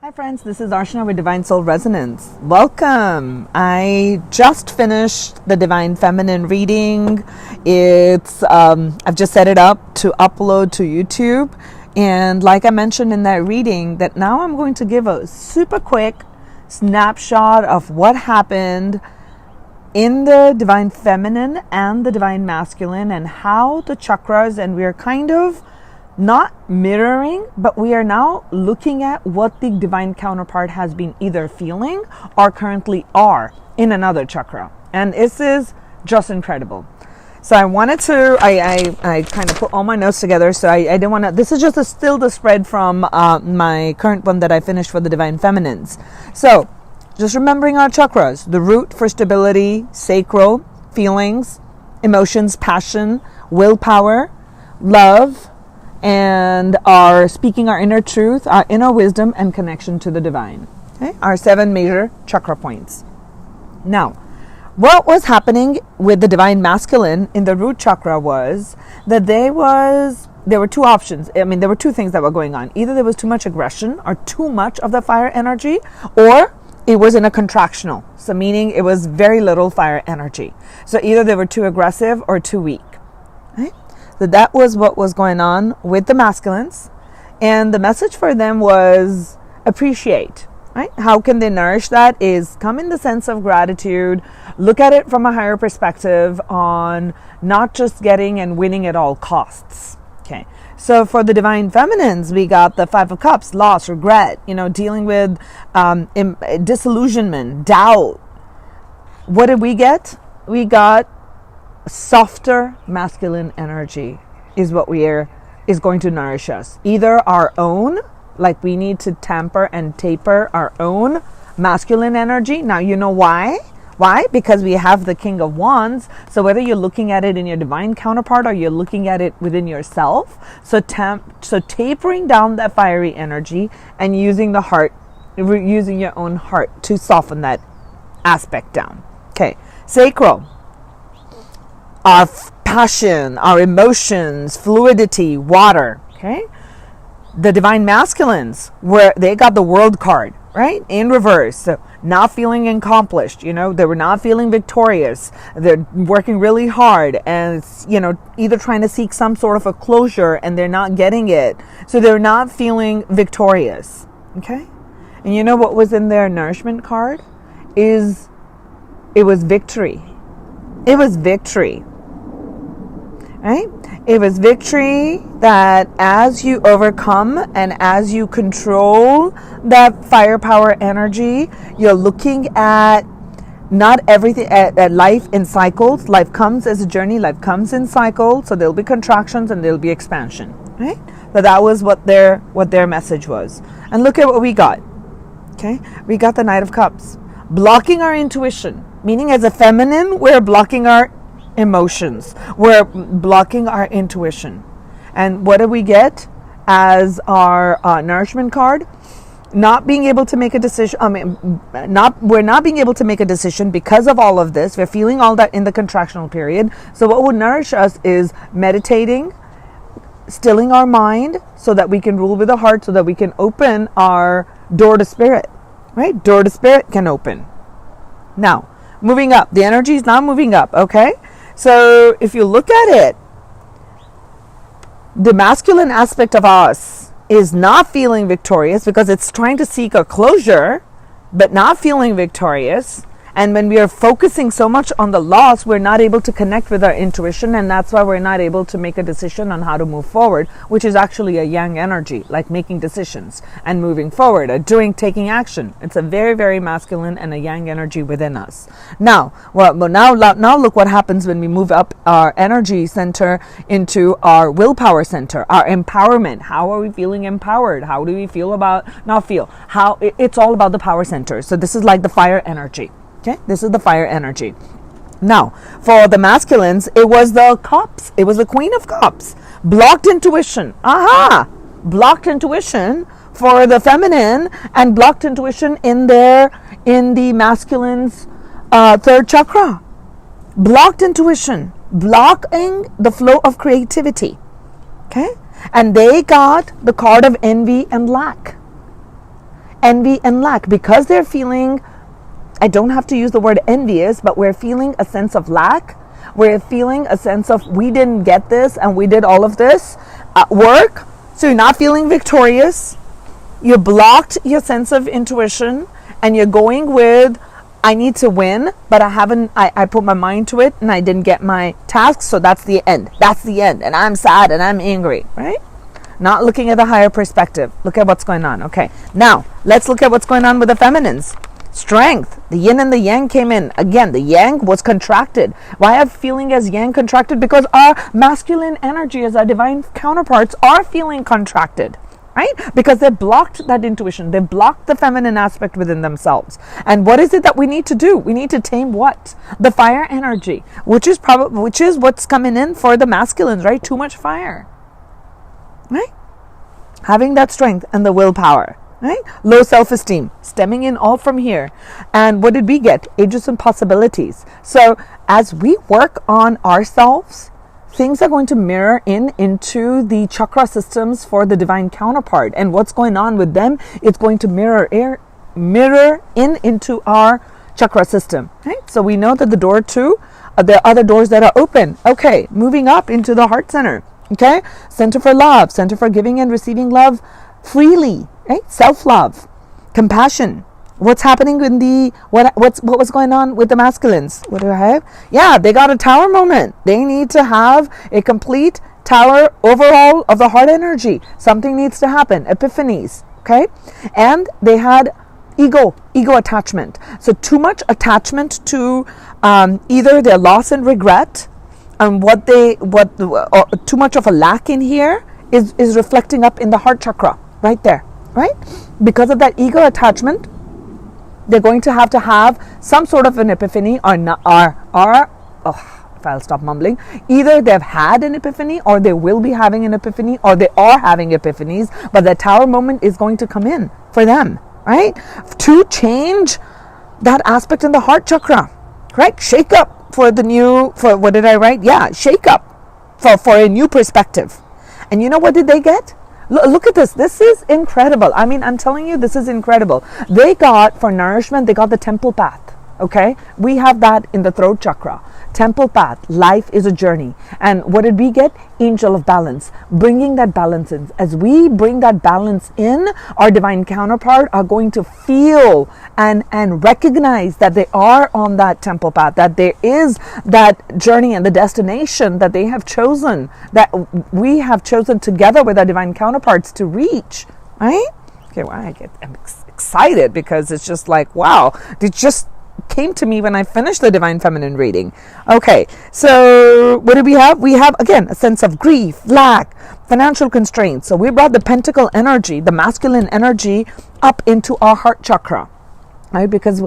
Hi friends, this is Archana with Divine Soul Resonance. Welcome. I just finished the Divine Feminine reading. I've just set it up to upload to YouTube. And like I mentioned in that reading, that now I'm going to give a super quick snapshot of what happened in the Divine Feminine and the Divine Masculine and how the chakras, and we're kind of not mirroring, but we are now looking at what the Divine Counterpart has been either feeling or currently are in another chakra. And this is just incredible. So I wanted to, I kind of put all my notes together. So I didn't want to, this is just still the spread from my current one that I finished for the Divine Feminines. So just remembering our chakras, the root for stability, sacral, feelings, emotions, passion, willpower, love, and are speaking our inner truth, our inner wisdom, and connection to the divine. Okay? Our 7 major chakra points. Now, what was happening with the Divine Masculine in the root chakra was that there were two options. I mean, there were two things that were going on. Either there was too much aggression or too much of the fire energy, or it was in a contractional. So meaning it was very little fire energy. So either they were too aggressive or too weak. Right? So that was what was going on with the masculines. And the message for them was appreciate. Right? How can they nourish that is come in the sense of gratitude, look at it from a higher perspective on not just getting and winning at all costs. Okay. So for the Divine Feminines, we got the 5 of Cups, loss, regret, dealing with disillusionment, doubt. What did we get? We got softer masculine energy is what is going to nourish us. Either our own, like we need to tamper and taper our own masculine energy. Now, you know why? Why? Because we have the King of Wands. So whether you're looking at it in your Divine Counterpart or you're looking at it within yourself, so tapering down that fiery energy and using the heart, using your own heart to soften that aspect down. Okay, sacral. Our passion, our emotions, fluidity, water, okay? The Divine Masculines, where they got the World card, right? In reverse. So not feeling accomplished, they were not feeling victorious. They're working really hard and, either trying to seek some sort of a closure and they're not getting it. So they're not feeling victorious, okay? And you know what was in their nourishment card? It was victory. It was victory. Right? It was victory that as you overcome and as you control that firepower energy, you're looking at not everything at life in cycles. Life comes as a journey. Life comes in cycles. So there'll be contractions and there'll be expansion. Right? So that was what their message was. And look at what we got. Okay? We got the Knight of Cups. Blocking our intuition. Meaning as a feminine, we're blocking our emotions. We're blocking our intuition. And what do we get as our nourishment card? Not being able to make a decision. We're not being able to make a decision because of all of this. We're feeling all that in the contractional period. So what would nourish us is meditating, stilling our mind so that we can rule with the heart, so that we can open our door to spirit. Right? Door to spirit can open. Now, moving up. The energy is now moving up. Okay? So if you look at it, the masculine aspect of us is not feeling victorious because it's trying to seek a closure, but not feeling victorious. And when we are focusing so much on the loss, we're not able to connect with our intuition, and that's why we're not able to make a decision on how to move forward, which is actually a yang energy, like making decisions and moving forward, or taking action. It's a very, very masculine and a yang energy within us. Now look what happens when we move up our energy center into our willpower center, our empowerment. How are we feeling empowered? How do we feel about, it's all about the power center. So this is like the fire energy. Okay, this is the fire energy. Now, for the masculines, it was the Cups. It was the Queen of Cups. Blocked intuition. Aha! Blocked intuition for the feminine and blocked intuition in the masculine's 3rd chakra. Blocked intuition. Blocking the flow of creativity. Okay? And they got the card of envy and lack. envy and lack, because they're feeling, I don't have to use the word envious, but we're feeling a sense of lack. We're feeling a sense of, we didn't get this and we did all of this at work. So you're not feeling victorious. You blocked your sense of intuition and you're going with, I need to win, but I put my mind to it and I didn't get my task. So that's the end. That's the end. And I'm sad and I'm angry, right? Not looking at the higher perspective. Look at what's going on. Okay. Now let's look at what's going on with the feminines. Strength. The yin and the yang came in. Again, the yang was contracted. Why am I feeling as yang contracted? Because our masculine energy as our divine counterparts are feeling contracted, right? Because they blocked that intuition. They blocked the feminine aspect within themselves. And what is it that we need to do? We need to tame what? The fire energy, which is what's coming in for the masculines, right? Too much fire, right? Having that strength and the willpower. Right? Low self-esteem, stemming in all from here. And what did we get? Ages and possibilities. So as we work on ourselves, things are going to mirror into the chakra systems for the divine counterpart. And what's going on with them, it's going to mirror into our chakra system. Right? So we know that the door to the other doors that are open. Okay, moving up into the heart center. Okay, center for love, center for giving and receiving love freely. Right? Self-love, compassion. What's happening in what was going on with the masculines? What do I have? Yeah, they got a tower moment. They need to have a complete tower overall of the heart energy. Something needs to happen. Epiphanies. Okay, and they had ego attachment. So too much attachment to either their loss and regret, and or too much of a lack in here is reflecting up in the heart chakra right there. Right? Because of that ego attachment, they're going to have some sort of an epiphany if I'll stop mumbling. Either they've had an epiphany or they will be having an epiphany or they are having epiphanies, but the tower moment is going to come in for them, right? To change that aspect in the heart chakra, right? Shake up for what did I write? Yeah, shake up for a new perspective. And you know what did they get? Look at this. This is incredible. I mean, I'm telling you, this is incredible. They got, for nourishment, they got the temple path. Okay? We have that in the throat chakra. Temple path. Life is a journey. And what did we get? Angel of balance. Bringing that balance in. As we bring that balance in, our divine counterpart are going to feel and recognize that they are on that temple path, that there is that journey and the destination that they have chosen, that we have chosen together with our divine counterparts to reach. Right? Okay, well, I'm excited because it's just like, wow, it just came to me when I finished the Divine Feminine reading. Okay, so what do we have? We have, again, a sense of grief, lack, financial constraints. So we brought the pentacle energy, the masculine energy, up into our heart chakra, right? Because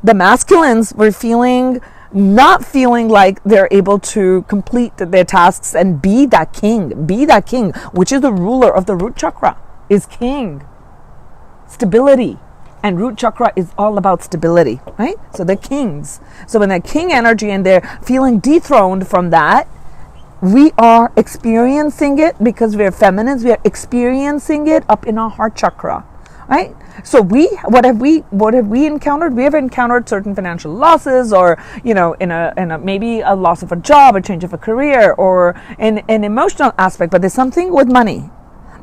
the masculines were not feeling like they're able to complete their tasks and be that king, which is the ruler of the root chakra, is king, stability. And root chakra is all about stability, right? So they're kings. So when they're king energy and they're feeling dethroned from that, we are experiencing it because we're feminines. We are experiencing it up in our heart chakra, right? So what have we encountered? We have encountered certain financial losses, or in a maybe a loss of a job, a change of a career, or an emotional aspect. But there's something with money.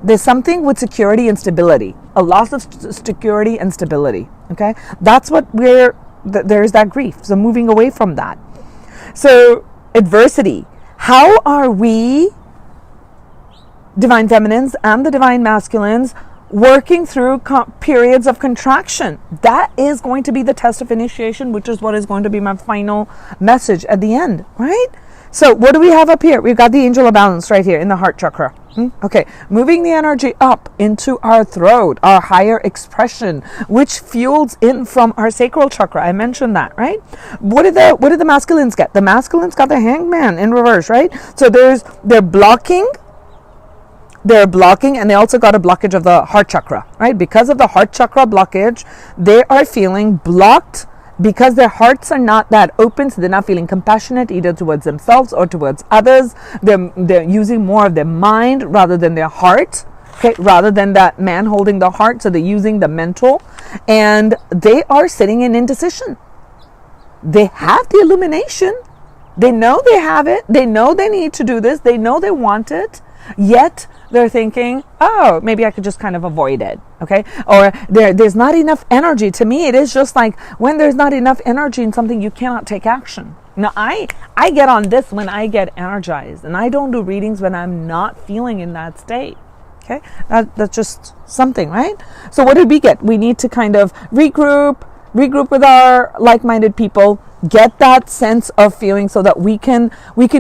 There's something with security and stability, a loss of security and stability. Okay, that's what there's that grief. So moving away from that. So adversity. How are we, divine feminines and the divine masculines, working through periods of contraction? That is going to be the test of initiation, which is what is going to be my final message at the end, right? So what do we have up here? We've got the angel of balance right here in the heart chakra. Okay, moving the energy up into our throat, our higher expression, which fuels in from our sacral chakra. I mentioned that, right? What did the masculines get? The masculines got the hangman in reverse, right? So they're blocking, and they also got a blockage of the heart chakra, right? Because of the heart chakra blockage, they are feeling blocked because their hearts are not that open, so they're not feeling compassionate either towards themselves or towards others. They're using more of their mind rather than their heart, Okay, rather than that man holding the heart, so they're using the mental, and they are sitting in indecision. They have the illumination. They know they have it. They know they need to do this. They know they want it. Yet they're thinking, oh, maybe I could just kind of avoid it. Okay. Or there's not enough energy. To me, it is just like when there's not enough energy in something, you cannot take action. Now, I get on this when I get energized, and I don't do readings when I'm not feeling in that state. Okay. That's just something, right? So what did we get? We need to kind of regroup with our like-minded people, get that sense of feeling so that we can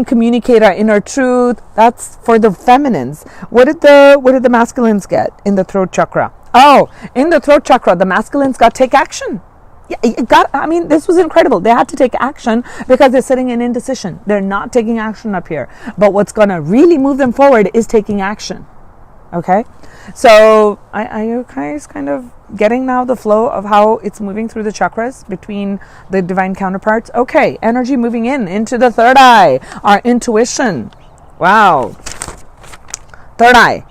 communicate our inner truth. That's for the feminines. What did the masculines get in the throat chakra? Oh, in the throat chakra, the masculines got take action. Yeah, this was incredible. They had to take action because they're sitting in indecision. They're not taking action up here. But what's going to really move them forward is taking action. Okay, so are you guys kind of getting now the flow of how it's moving through the chakras between the divine counterparts? Okay, energy moving into the third eye, our intuition. Wow, third eye.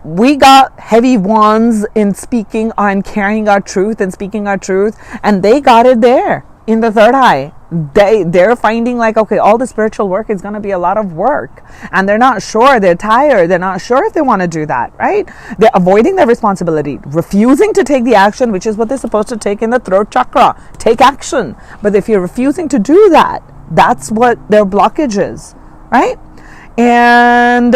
We got heavy wands in speaking on carrying our truth and speaking our truth, and they got it there in the third eye. They're finding like, okay, all the spiritual work is going to be a lot of work, and they're not sure. They're tired. They're not sure if they want to do that, right? They're avoiding their responsibility, refusing to take the action, which is what they're supposed to take in the throat chakra. Take action. But if you're refusing to do that, that's what their blockage is, right? And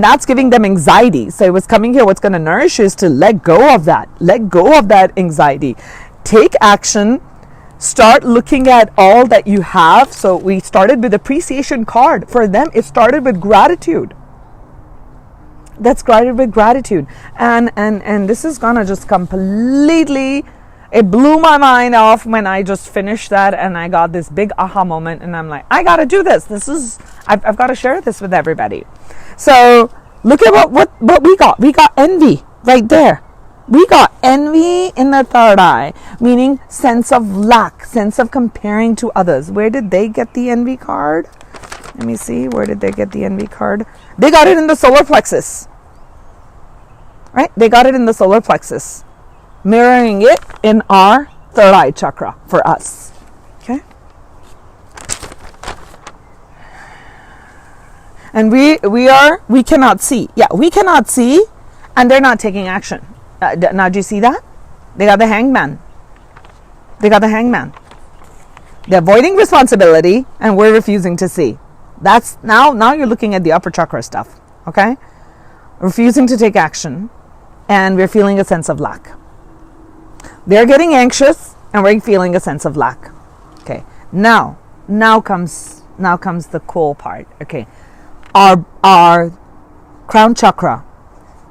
that's giving them anxiety. So what's coming here, what's going to nourish is to let go of that. Let go of that anxiety. Take action. Start looking at all that you have. So we started with appreciation card. For them, it started with gratitude. That's started with gratitude. And this is gonna just completely, it blew my mind off when I just finished that and I got this big aha moment, and I'm like, I gotta do this. I've got to share this with everybody. So look at what we got. We got envy right there. We got envy in the third eye, meaning sense of lack, sense of comparing to others. Where did they get the envy card? Let me see. Where did they get the envy card? They got it in the solar plexus. Right? They got it in the solar plexus, mirroring it in our third eye chakra for us. Okay? And we cannot see. Yeah, we cannot see, and they're not taking action. Now, do you see that? They got the hangman. They got the hangman. They're avoiding responsibility, and we're refusing to see. That's now you're looking at the upper chakra stuff. Okay? Refusing to take action, and we're feeling a sense of lack. They're getting anxious, and we're feeling a sense of lack. Okay. Now comes the cool part. Okay. Our crown chakra,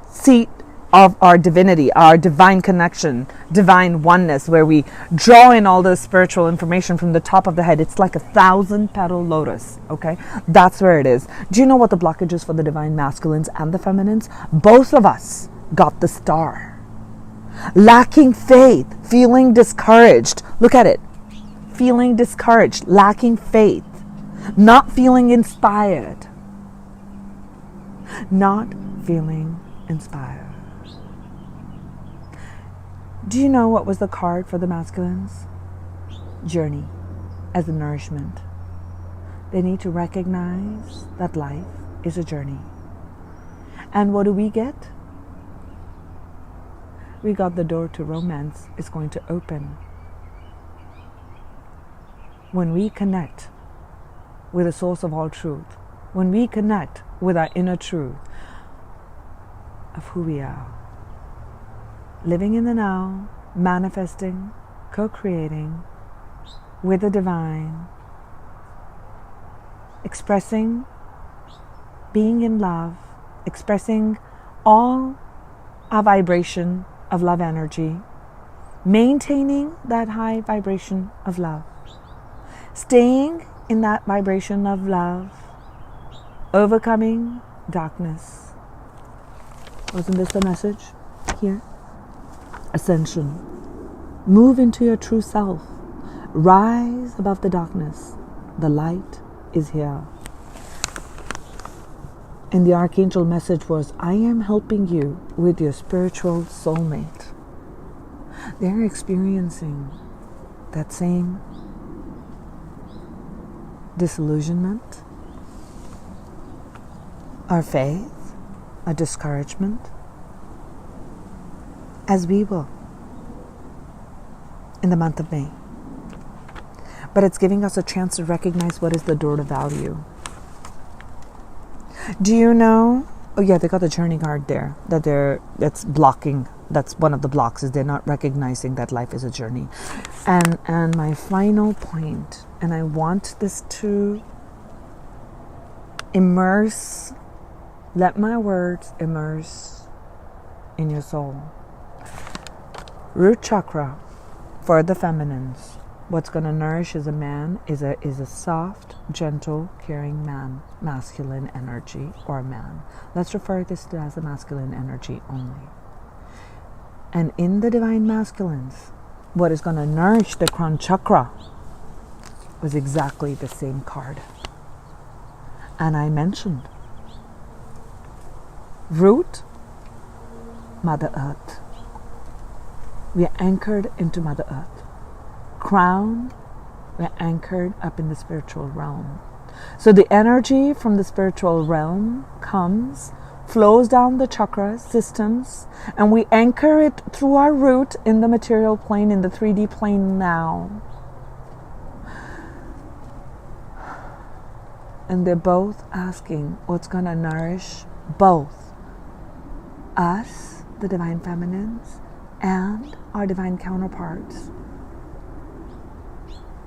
seat of our divinity, our divine connection, divine oneness, where we draw in all the spiritual information from the top of the head. It's like 1,000-petal lotus. Okay, that's where it is. Do you know what the blockage is for the divine masculines and the feminines? Both of us got the star. Lacking faith, feeling discouraged. Look at it. Feeling discouraged, lacking faith, not feeling inspired. Not feeling inspired. Do you know what was the card for the masculines? Journey as a nourishment. They need to recognize that life is a journey. And what do we get? We got the door to romance is going to open. When we connect with the source of all truth, when we connect with our inner truth of who we are, living in the now, manifesting, co-creating with the divine, expressing, being in love, expressing all our vibration of love energy, maintaining that high vibration of love, staying in that vibration of love, overcoming darkness. Wasn't this the message here? Ascension. Move into your true self. Rise above the darkness. The light is here. And the archangel message was, I am helping you with your spiritual soulmate. They're experiencing that same disillusionment, our faith, our discouragement, as we will in the month of May. But it's giving us a chance to recognize what is the door to value. Do you know? Oh yeah, they got the journey card there. That's blocking. That's one of the blocks, is they're not recognizing that life is a journey. And my final point, and I want this to immerse, let my words immerse in your soul. Root chakra for the feminines. What's going to nourish as a man is a soft, gentle, caring man, masculine energy, or man. Let's refer this to as a masculine energy only. And in the divine masculines, what is going to nourish the crown chakra was exactly the same card. And I mentioned root, Mother Earth. We are anchored into Mother Earth. Crown, we're anchored up in the spiritual realm. So the energy from the spiritual realm comes, flows down the chakra systems, and we anchor it through our root in the material plane, in the 3D plane now. And they're both asking what's going to nourish both us, the divine feminines, and our divine counterparts,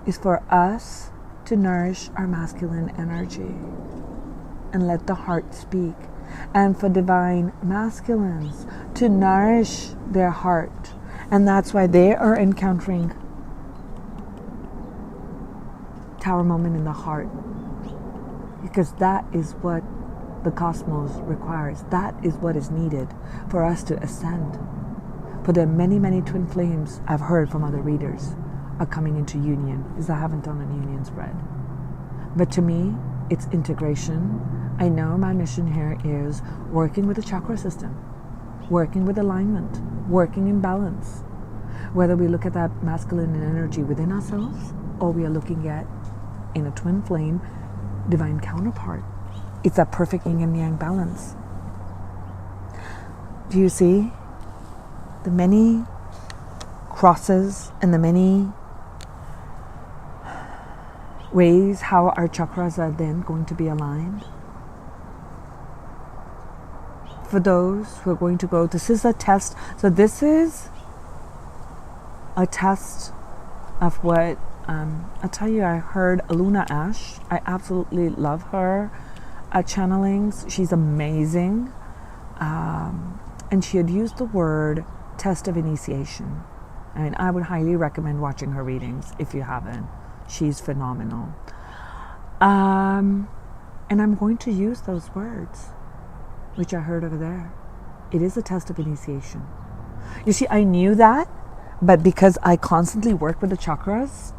is for us to nourish our masculine energy and let the heart speak, and for divine masculines to nourish their heart. And that's why they are encountering Tower Moment in the heart, because that is what the cosmos requires. That is what is needed for us to ascend. For there are many, many twin flames I've heard from other readers are coming into union, because I haven't done an union spread. But to me, it's integration. I know my mission here is working with the chakra system, working with alignment, working in balance. Whether we look at that masculine energy within ourselves, or we are looking at, in a twin flame, divine counterpart. It's that perfect yin and yang balance. Do you see the many crosses and the many ways how our chakras are then going to be aligned? For those who are going to go, this is a test. So this is a test of what, I'll tell you, I heard Aluna Ash. I absolutely love her channelings. She's amazing. And she had used the word test of initiation. And I would highly recommend watching her readings if you haven't. She's phenomenal. And I'm going to use those words, which I heard over there. It is a test of initiation. You see, I knew that, but because I constantly work with the chakras,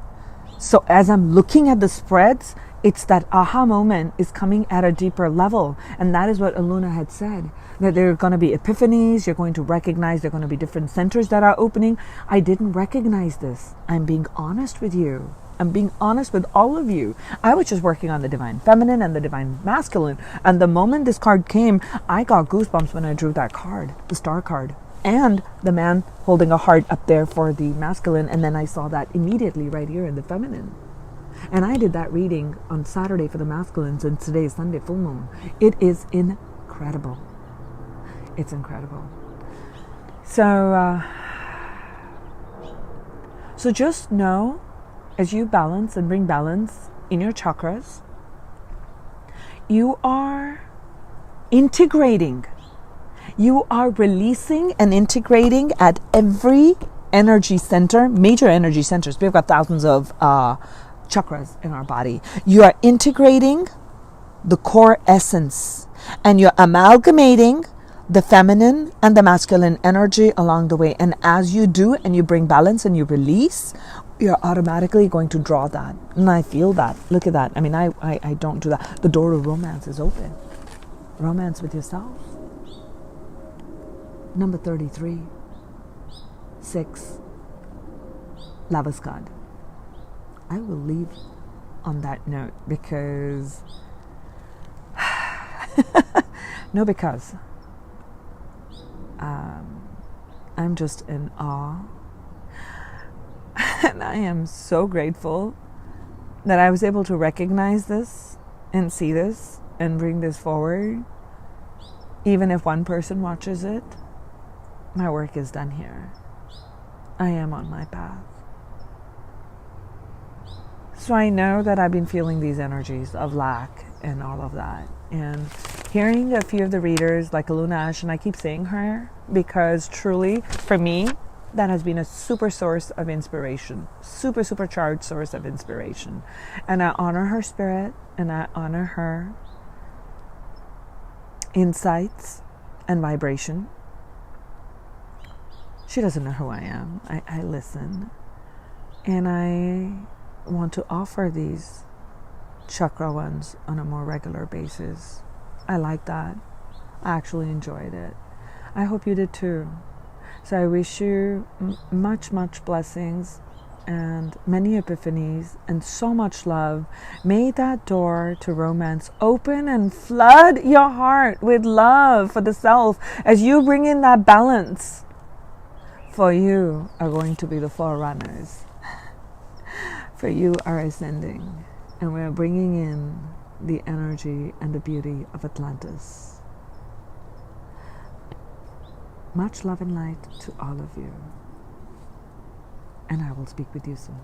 so as I'm looking at the spreads, it's that aha moment is coming at a deeper level. And that is what Aluna had said, that there are going to be epiphanies. You're going to recognize there are going to be different centers that are opening. I didn't recognize this. I'm being honest with you. I'm being honest with all of you. I was just working on the divine feminine and the divine masculine. And the moment this card came, I got goosebumps when I drew that card, the star card. And the man holding a heart up there for the masculine. And then I saw that immediately right here in the feminine. And I did that reading on Saturday for the masculines, and today is Sunday, full moon. It is incredible. It's incredible. So just know, as you balance and bring balance in your chakras, you are integrating. You are releasing and integrating at every energy center, major energy centers. We've got thousands of chakras in our body. You are integrating the core essence, and you're amalgamating the feminine and the masculine energy along the way. And as you do, and you bring balance and you release, you're automatically going to draw that. And I feel that. Look at that. I mean, I don't do that. The door of romance is open. romance with yourself. Number 33, 6, Lover's card. I will leave on that note because I'm just in awe, and I am so grateful that I was able to recognize this and see this and bring this forward. Even if one person watches it, my work is done here. I am on my path. So I know that I've been feeling these energies of lack and all of that. And hearing a few of the readers, like Aluna Ash, and I keep saying her because truly, for me, that has been a super source of inspiration, super charged source of inspiration. And I honor her spirit, and I honor her insights and vibration. She doesn't know who I am. I listen. And I want to offer these chakra ones on a more regular basis. I like that. I actually enjoyed it. I hope you did too. So I wish you much blessings and many epiphanies and so much love. May that door to romance open and flood your heart with love for the self as you bring in that balance. For you are going to be the forerunners. For you are ascending, and we are bringing in the energy and the beauty of Atlantis. Much love and light to all of you, and I will speak with you soon.